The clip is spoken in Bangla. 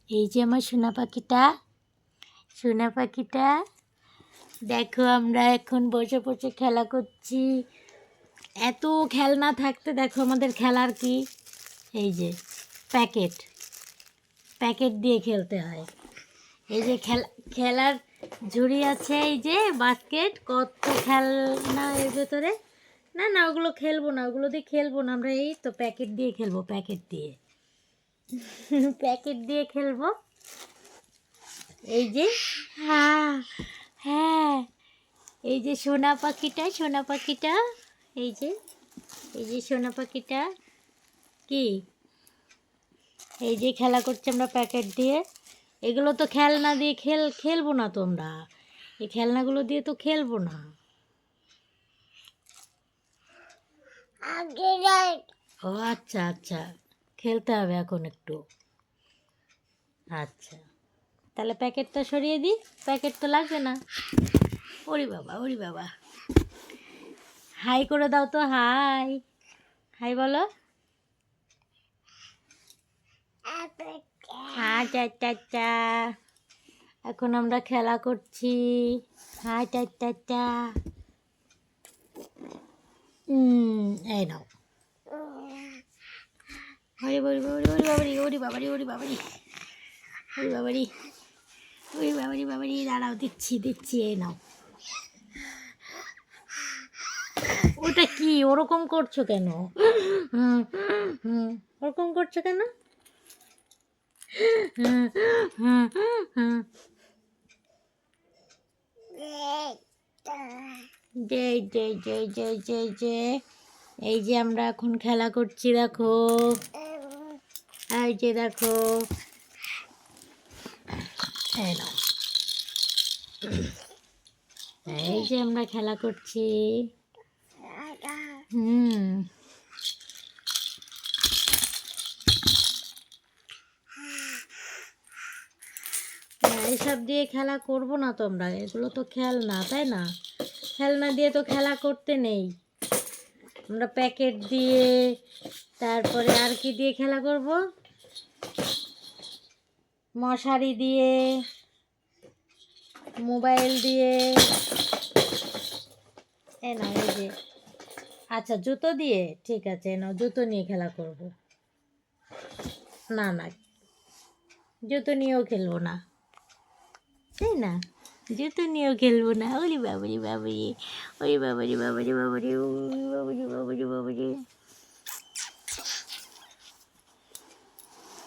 এই যে আমার সোনা পাখিটা দেখো, আমরা এখন বসে বসে খেলা করছি। এত খেলনা থাকতে দেখো আমাদের খেলার কি, এই যে প্যাকেট দিয়ে খেলতে হয়। এই যে খেলার ঝুড়ি আছে, এই যে বাস্কেট, কত খেলনা এর ভেতরে। না না, ওগুলো খেলবো না, ওগুলো দিয়ে খেলবো না, আমরা এই তো প্যাকেট দিয়ে খেলবো, প্যাকেট দিয়ে খেলবো। এই যে হ্যাঁ হ্যাঁ, এই যে সোনা পাখিটা, এই যে সোনা পাখিটা কি, এই যে খেলা করছে আমরা প্যাকেট দিয়ে। এগুলো তো খেলনা দিয়ে খেলবো না তো আমরা, এই খেলনাগুলো দিয়ে তো খেলবো না। ও আচ্ছা আচ্ছা, খেলতে হবে এখন একটু। আচ্ছা, তাহলে প্যাকেটটা সরিয়ে দিই, প্যাকেট তো লাগবে না। ওরে বাবা, হাই করে দাও তো, হাই বলো। আচ্ছা আচ্ছা আচ্ছা, এখন আমরা খেলা করছি। আচ্ছা আচ্ছা আচ্ছা, এই নাও। বাবারি, দাঁড়াও, দিচ্ছি, এই নাও। ওটা কি ওরকম করছো কেন? ওরকম করছো কেন? এই যে আমরা এখন খেলা করছি, দেখো, এই যে দেখো, এই যে আমরা খেলা করছি। এইসব দিয়ে খেলা করবো না তো আমরা, এগুলো তো খেলনা, তাই না? খেলনা দিয়ে তো খেলা করতে নেই। আমরা প্যাকেট দিয়ে, তারপরে আর কি দিয়ে খেলা করব? মশারি দিয়ে, মোবাইল দিয়ে, এই যে, আচ্ছা জুতো দিয়ে, ঠিক আছে, জুতো নিয়ে খেলা করব। না জুতো নিয়েও খেলবো না, তাই না? জুতো নিয়েও খেলবো না। ওরে বাবারি,